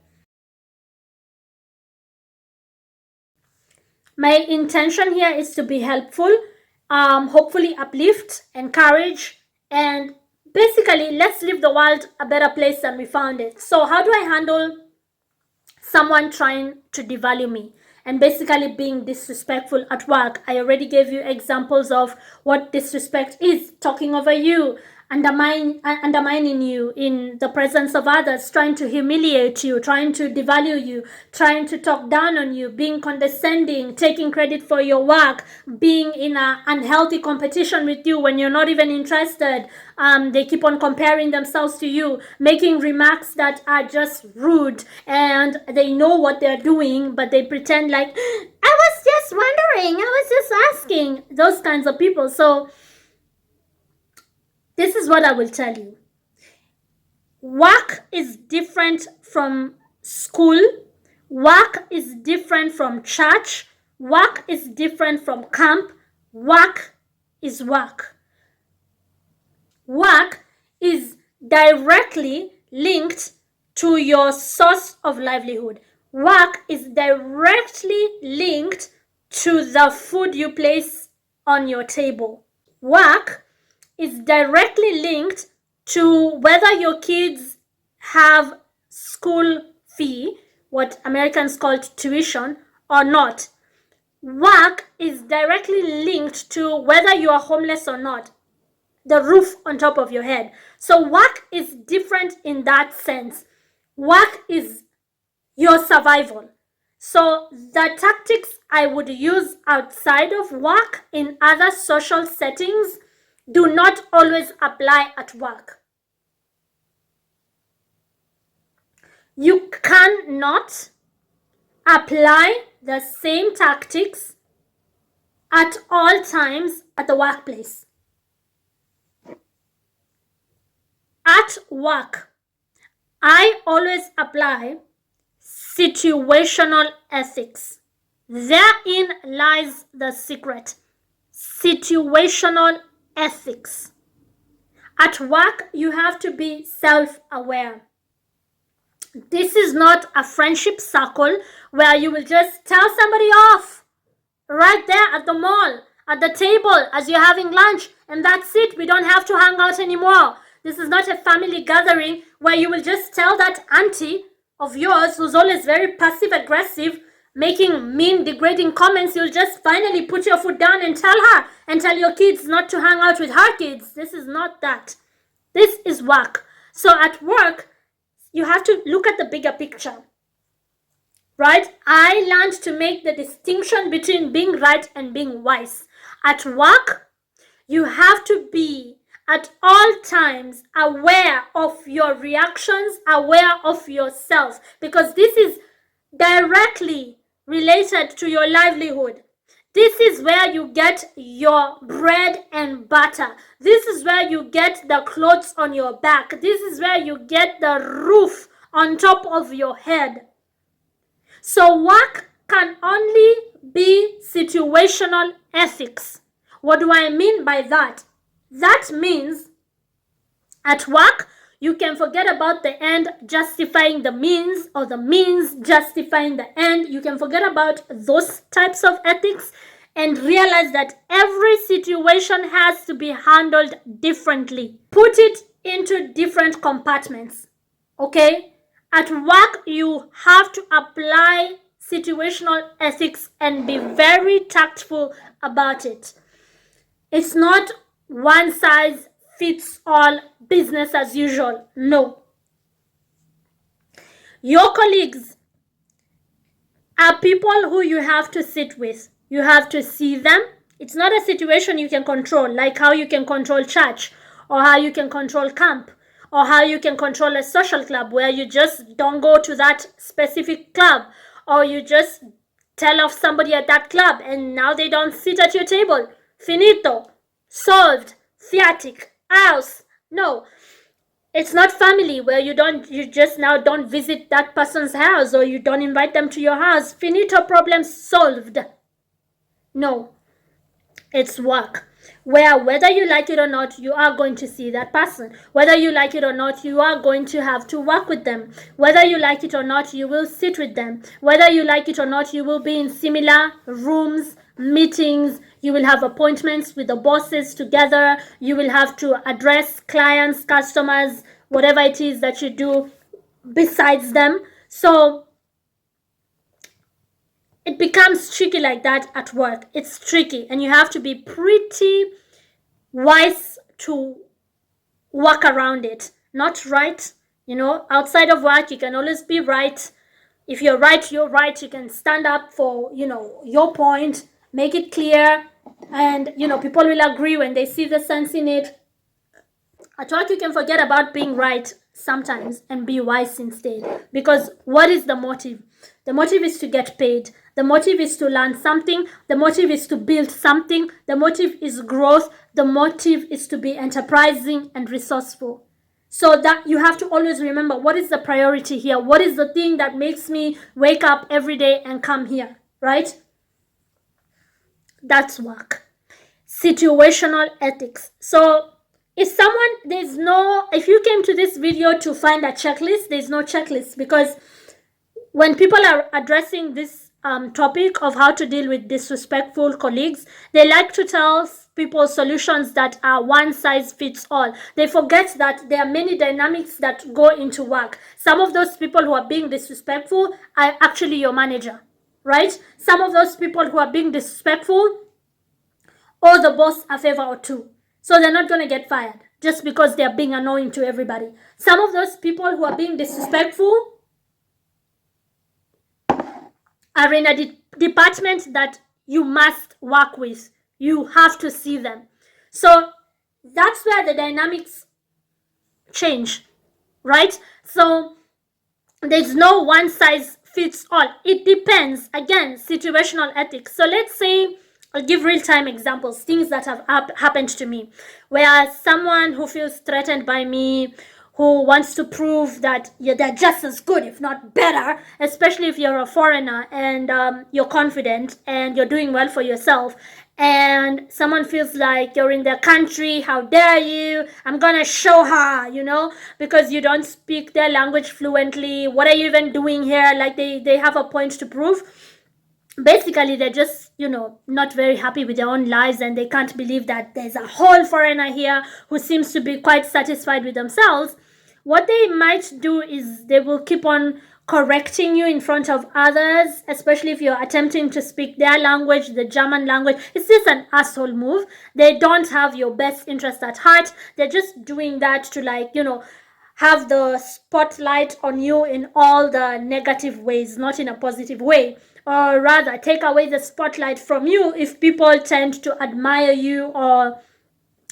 My intention here is to be helpful, hopefully uplift, encourage, and basically let's leave the world a better place than we found it. So how do I handle someone trying to devalue me and basically being disrespectful at work? I already gave you examples of what disrespect is: talking over you, undermining you in the presence of others, trying to humiliate you, trying to devalue you, trying to talk down on you, being condescending, taking credit for your work, being in an unhealthy competition with you when you're not even interested. They keep on comparing themselves to you, making remarks that are just rude, and they know what they're doing, but they pretend like, I was just wondering, I was just asking. Those kinds of people. So this is what I will tell you. Work is different from school. Work is different from church. Work is different from camp. Work is work. Work is directly linked to your source of livelihood. Work is directly linked to the food you place on your table. Work is directly linked to whether your kids have school fee, what Americans call tuition, or not. Work is directly linked to whether you are homeless or not, the roof on top of your head. So work is different in that sense. Work is your survival. So the tactics I would use outside of work in other social settings do not always apply at work. You cannot apply the same tactics at all times at the workplace. At work, I always apply situational ethics. Therein lies the secret. Situational ethics. At work, you have to be self-aware. This is not a friendship circle where you will just tell somebody off right there at the mall, at the table as you're having lunch, and that's it. We don't have to hang out anymore. This is not a family gathering where you will just tell that auntie of yours who's always very passive-aggressive, making mean, degrading comments. You'll just finally put your foot down and tell her and tell your kids not to hang out with her kids. This is not that. This is work. So at work, you have to look at the bigger picture, right? I learned to make the distinction between being right and being wise. At work, you have to be at all times aware of your reactions, aware of yourself, because this is directly related to your livelihood. This is where you get your bread and butter. This is where you get the clothes on your back. This is where you get the roof on top of your head. So work can only be situational ethics. What do I mean by that? That means at work, you can forget about the end justifying the means, or the means justifying the end. You can forget about those types of ethics and realize that every situation has to be handled differently. Put it into different compartments, okay? At work, you have to apply situational ethics and be very tactful about it. It's not one size fits all, business as usual. No. Your colleagues are people who you have to sit with. You have to see them. It's not a situation you can control, like how you can control church, or how you can control camp, or how you can control a social club where you just don't go to that specific club, or you just tell off somebody at that club and now they don't sit at your table. Finito. Solved. Theatic. House. No, it's not family where you just now don't visit that person's house, or you don't invite them to your house. Finito, problem solved. No, it's work where, whether you like it or not, you are going to see that person. Whether you like it or not, you are going to have to work with them. Whether you like it or not, you will sit with them. Whether you like it or not, you will be in similar rooms, meetings. You will have appointments with the bosses together. You will have to address clients, customers, whatever it is that you do besides them. So it becomes tricky like that at work. It's tricky, and you have to be pretty wise to work around it. Not right. Outside of work, you can always be right. If you're right, you're right. You can stand up for, your point, make it clear, and, people will agree when they see the sense in it. At work, you can forget about being right sometimes and be wise instead. Because what is the motive? The motive is to get paid. The motive is to learn something. The motive is to build something. The motive is growth. The motive is to be enterprising and resourceful. So that you have to always remember, what is the priority here? What is the thing that makes me wake up every day and come here, right? That's work. Situational ethics. So if you came to this video to find a checklist, there's no checklist, because when people are addressing this topic of how to deal with disrespectful colleagues, they like to tell people solutions that are one size fits all. They forget that there are many dynamics that go into work. Some of those people who are being disrespectful are actually your manager, right? Some of those people who are being disrespectful owe the boss a favor or two. So they're not going to get fired just because they're being annoying to everybody. Some of those people who are being disrespectful are in a department that you must work with. You have to see them. So that's where the dynamics change, right? So there's no one size fits all. It depends. Again, situational ethics. So let's say, I'll give real-time examples, things that have happened to me, where someone who feels threatened by me, who wants to prove that they're just as good, if not better, especially if you're a foreigner and you're confident and you're doing well for yourself, and someone feels like you're in their country, how dare you, I'm gonna show her, because you don't speak their language fluently, what are you even doing here? Like they have a point to prove. Basically, they're just, not very happy with their own lives, and they can't believe that there's a whole foreigner here who seems to be quite satisfied with themselves. What they might do is they will keep on correcting you in front of others, especially if you're attempting to speak their language, the German language. It's just an asshole move. They don't have your best interest at heart. They're just doing that to have the spotlight on you in all the negative ways, not in a positive way. Or rather, take away the spotlight from you if people tend to admire you, or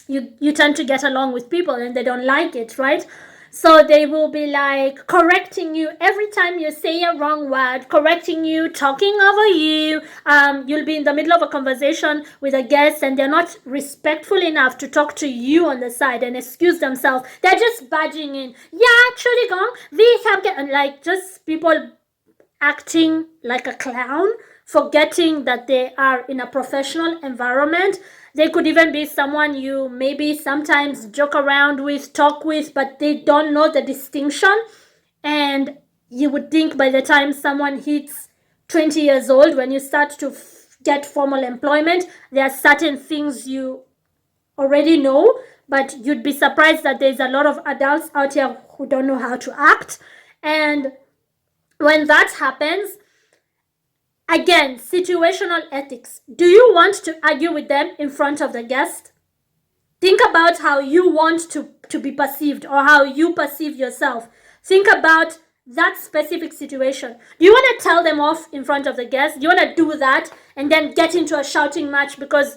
you tend to get along with people and they don't like it, right? So they will be like correcting you every time you say a wrong word, correcting you, talking over you. You'll be in the middle of a conversation with a guest and they're not respectful enough to talk to you on the side and excuse themselves. They're just badging in. Yeah, actually, gone. We have like just people acting like a clown, forgetting that they are in a professional environment. They could even be someone you maybe sometimes joke around with, talk with, but they don't know the distinction. And you would think by the time someone hits 20 years old, when you start to get formal employment, there are certain things you already know, but you'd be surprised that there's a lot of adults out here who don't know how to act. And when that happens, again, situational ethics. Do you want to argue with them in front of the guest? Think about how you want to be perceived or how you perceive yourself. Think about that specific situation. Do you want to tell them off in front of the guest? Do you want to do that and then get into a shouting match? Because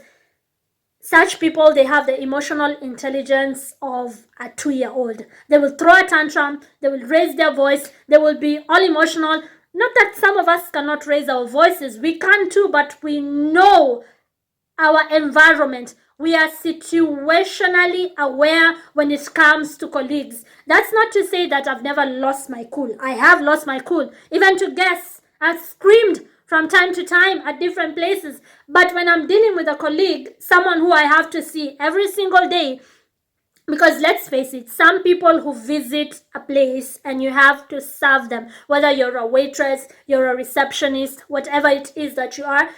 such people, they have the emotional intelligence of a 2-year-old. They will throw a tantrum, they will raise their voice, they will be all emotional. Not that some of us cannot raise our voices, we can too, but we know our environment. We are situationally aware when it comes to colleagues. That's not to say that I've never lost my cool. I have lost my cool. Even to guests, I've screamed from time to time at different places. But when I'm dealing with a colleague, someone who I have to see every single day, because let's face it, some people who visit a place and you have to serve them, whether you're a waitress, you're a receptionist, whatever it is that you are,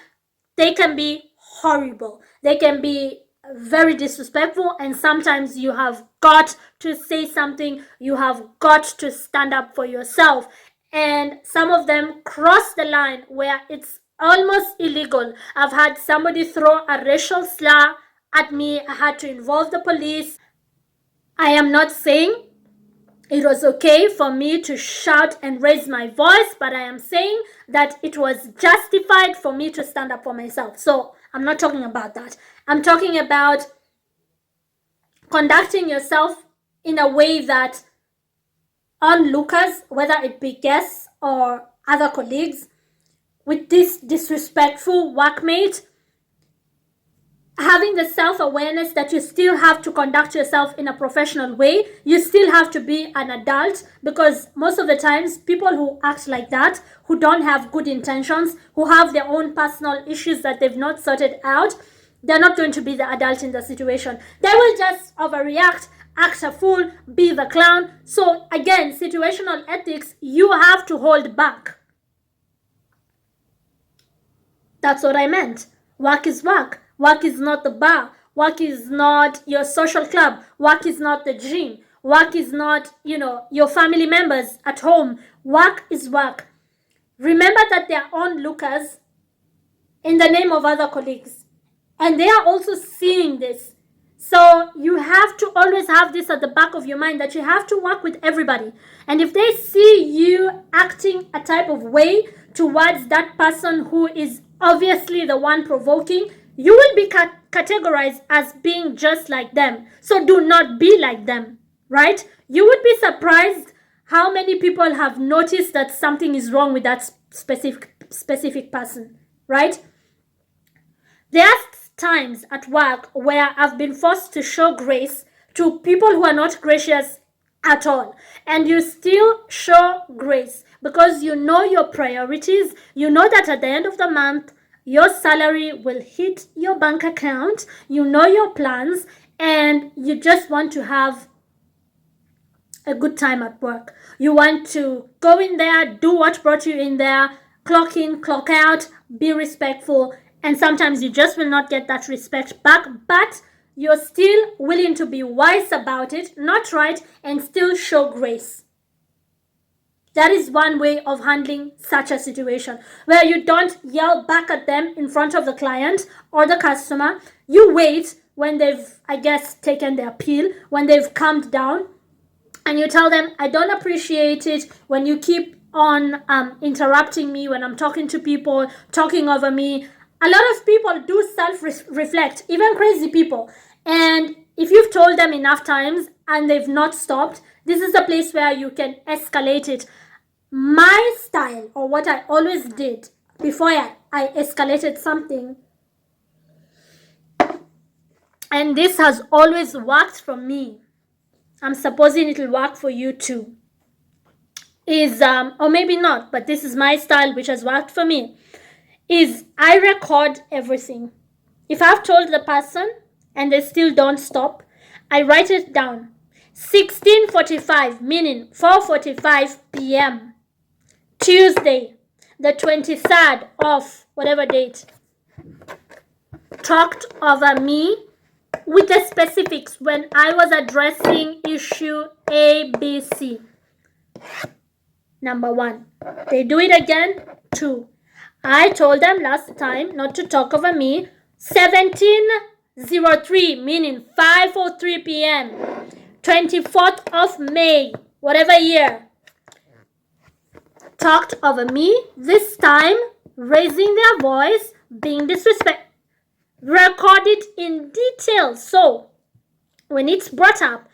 they can be horrible. They can be very disrespectful, and sometimes you have got to say something. You have got to stand up for yourself. And some of them cross the line where it's almost illegal. I've had somebody throw a racial slur at me. I had to involve the police. I am not saying it was okay for me to shout and raise my voice, but I am saying that it was justified for me to stand up for myself. So I'm not talking about that. I'm talking about conducting yourself in a way that onlookers, whether it be guests or other colleagues, with this disrespectful workmate, having the self-awareness that you still have to conduct yourself in a professional way. You still have to be an adult, because most of the times people who act like that, who don't have good intentions, who have their own personal issues that they've not sorted out, they're not going to be the adult in the situation. They will just overreact, act a fool, be the clown. So again, situational ethics, you have to hold back. That's what I meant. Work is work. Work is not the bar. Work is not your social club. Work is not the gym. Work is not, your family members at home. Work is work. Remember that they are onlookers in the name of other colleagues. And they are also seeing this. So you have to always have this at the back of your mind, that you have to work with everybody. And if they see you acting a type of way towards that person who is obviously the one provoking, you will be categorized as being just like them. So do not be like them, right? You would be surprised how many people have noticed that something is wrong with that specific person, right? There are times at work where I've been forced to show grace to people who are not gracious at all. And you still show grace because you know your priorities. You know that at the end of the month, your salary will hit your bank account. You know your plans, and you just want to have a good time at work. You want to go in there, do what brought you in there, clock in, clock out, be respectful. And sometimes you just will not get that respect back, but you're still willing to be wise about it, not right, and still show grace. That is one way of handling such a situation, where you don't yell back at them in front of the client or the customer. You wait when they've, taken their pill, when they've calmed down, and you tell them, I don't appreciate it when you keep on interrupting me when I'm talking to people, talking over me. A lot of people do self-reflect, even crazy people. And if you've told them enough times and they've not stopped, this is the place where you can escalate it. My style, or what I always did before I escalated something, and this has always worked for me, I'm supposing it'll work for you too, is, or maybe not, but this is my style which has worked for me, is I record everything. If I've told the person and they still don't stop, I write it down. 16:45, meaning 4:45 p.m. Tuesday, the 23rd of whatever date, talked over me with the specifics when I was addressing issue ABC. Number 1. They do it again. 2. I told them last time not to talk over me. 17:03, meaning 5:03 p.m. 24th of May, whatever year, talked over me, this time raising their voice, being disrespectful. Record it in detail, so when it's brought up,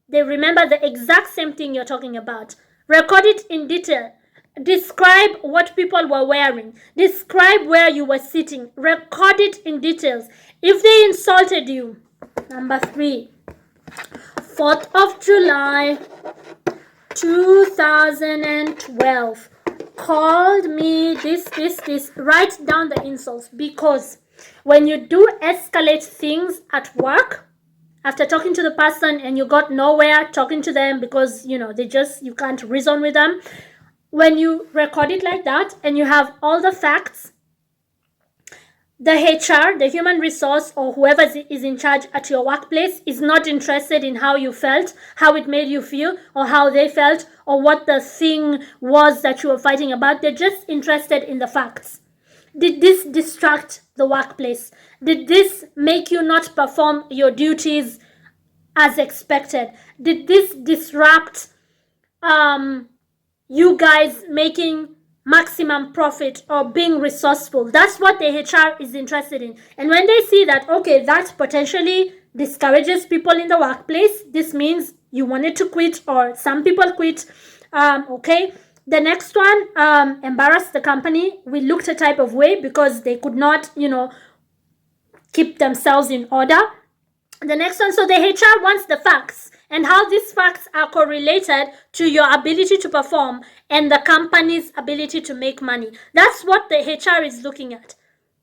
they remember the exact same thing you're talking about. Record it in detail. Describe what people were wearing. Describe where you were sitting. Record it in details. If they insulted you. Number 3. 4th of July 2012. Called me this. Write down the insults, because when you do escalate things at work, after talking to the person and you got nowhere talking to them because, you can't reason with them, when you record it like that and you have all the facts, the HR, the human resource, or whoever is in charge at your workplace is not interested in how you felt, how it made you feel, or how they felt, or what the thing was that you were fighting about. They're just interested in the facts. Did this distract the workplace? Did this make you not perform your duties as expected? Did this disrupt you guys making maximum profit or being resourceful? That's what the HR is interested in. And when they see that, okay, that potentially discourages people in the workplace, this means you wanted to quit, or some people quit, okay. The next one, embarrassed the company. We looked a type of way because they could not, keep themselves in order. The next one, so the HR wants the facts and how these facts are correlated to your ability to perform and the company's ability to make money. That's what the HR is looking at.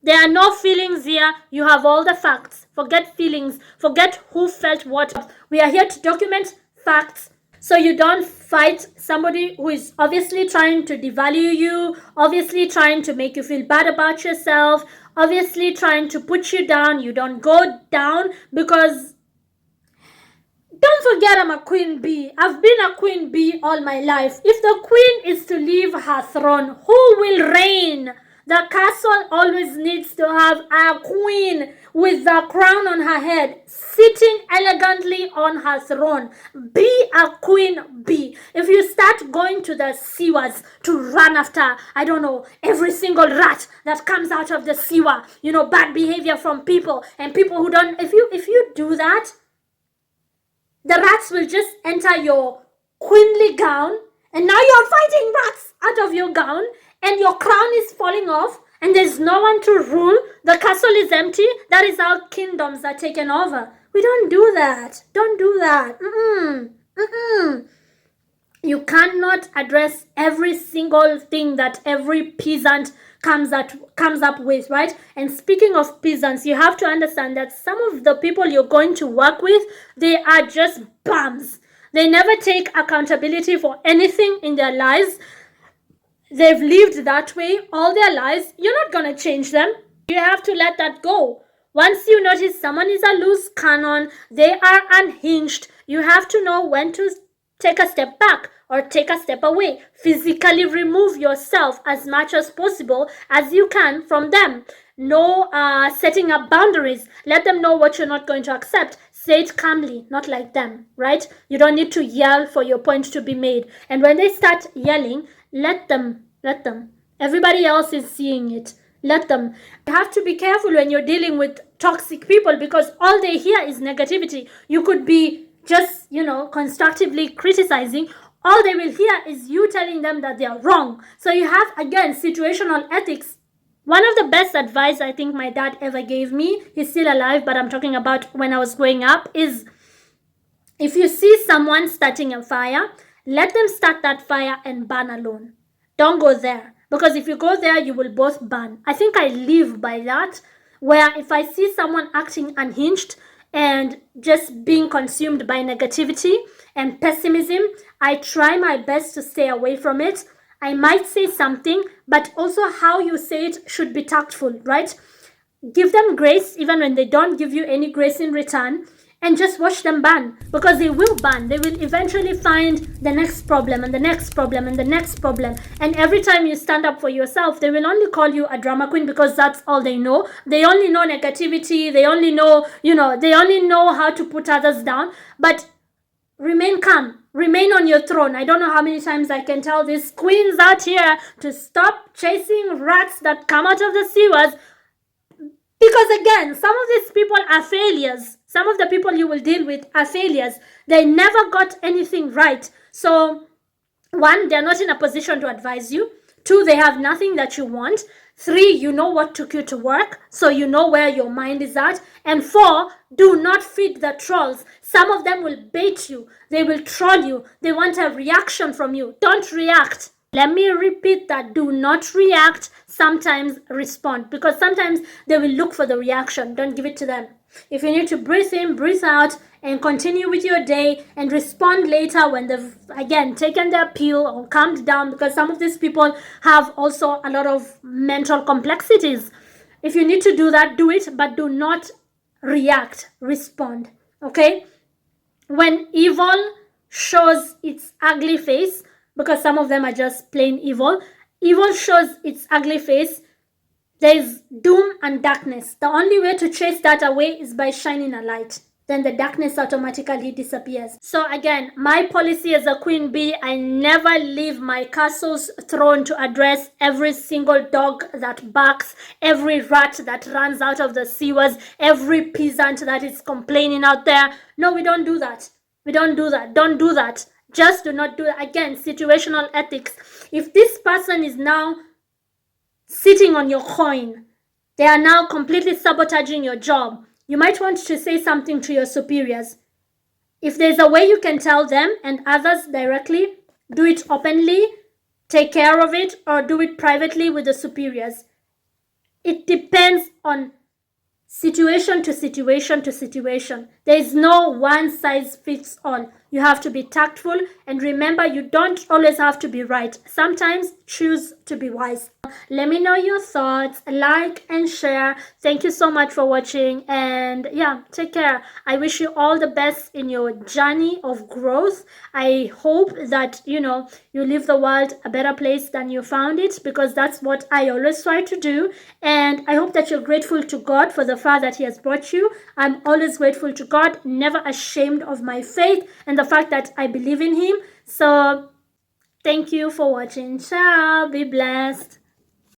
There are no feelings here. You have all the facts. Forget feelings. Forget who felt what. We are here to document facts, so you don't fight somebody who is obviously trying to devalue you, obviously trying to make you feel bad about yourself, obviously trying to put you down. You don't go down, because don't forget, I'm a queen bee. I've been a queen bee all my life. If the queen is to leave her throne, who will reign? The castle always needs to have a queen with the crown on her head, sitting elegantly on her throne. Be a queen bee. If you start going to the sewers to run after, I don't know, every single rat that comes out of the sewer, bad behavior from people and people who don't, if you do that, the rats will just enter your queenly gown, and now you're fighting rats out of your gown, and your crown is falling off, and there's no one to rule. The castle is empty. That is how kingdoms are taken over. We don't do that. Don't do that. You cannot address every single thing that every peasant comes up with, right? And speaking of peasants, you have to understand that some of the people you're going to work with, they are just bums. They never take accountability for anything in their lives. They've lived that way all their lives. You're not going to change them. You have to let that go. Once you notice someone is a loose cannon, they are unhinged, you have to know when to take a step back or take a step away. Physically remove yourself as much as possible as you can from them. No setting up boundaries. Let them know what you're not going to accept. Say it calmly, not like them, right? You don't need to yell for your point to be made. And when they start yelling, let them. Everybody else is seeing it. Let them. You have to be careful when you're dealing with toxic people because all they hear is negativity. You could be just, constructively criticizing. All they will hear is you telling them that they are wrong. So you have, again, situational ethics. One of the best advice I think my dad ever gave me, he's still alive, but I'm talking about when I was growing up, is if you see someone starting a fire, let them start that fire and burn alone. Don't go there. Because if you go there, you will both burn. I think I live by that, where if I see someone acting unhinged and just being consumed by negativity and pessimism, I try my best to stay away from it. I might say something, but also how you say it should be tactful, right? Give them grace even when they don't give you any grace in return, and just watch them burn, because they will burn. They will eventually find the next problem and the next problem and the next problem. And every time you stand up for yourself, they will only call you a drama queen because that's all they know. They only know negativity. They only know, they only know how to put others down. But remain calm. Remain on your throne. I don't know how many times I can tell these queens out here to stop chasing rats that come out of the sewers. Because again, some of these people are failures. Some of the people you will deal with are failures. They never got anything right. So, one, they're not in a position to advise you. Two, they have nothing that you want. Three, you know what took you to work, so you know where your mind is at. And four, do not feed the trolls. Some of them will bait you. They will troll you. They want a reaction from you. Don't react. Let me repeat that. Do not react. Sometimes respond. Because sometimes they will look for the reaction. Don't give it to them. If you need to breathe in, breathe out, and continue with your day and respond later when they've, again, taken their pill or calmed down, because some of these people have also a lot of mental complexities. If you need to do that, do it, but do not react. Respond. Okay? When evil shows its ugly face, because some of them are just plain evil, evil shows its ugly face, there is doom and darkness. The only way to chase that away is by shining a light. Then the darkness automatically disappears. So again, my policy as a queen bee, I never leave my castle's throne to address every single dog that barks, every rat that runs out of the sewers, every peasant that is complaining out there. No, we don't do that. We don't do that. Don't do that. Just do not do that. Again, situational ethics. If this person is now sitting on your coin, they are now completely sabotaging your job, you might want to say something to your superiors. If there's a way you can tell them and others directly, do it openly, take care of it, or do it privately with the superiors. It depends on situation to situation to situation. There is no one size fits all. You have to be tactful, and remember, you don't always have to be right. Sometimes choose to be wise. Let me know your thoughts, like and share. Thank you so much for watching, and yeah, take care. I wish you all the best in your journey of growth. I hope that you leave the world a better place than you found it, because that's what I always try to do. And I hope that you're grateful to God for the far that He has brought you. I'm always grateful to God, never ashamed of my faith and the fact that I believe in Him. So thank you for watching. Ciao. Be blessed.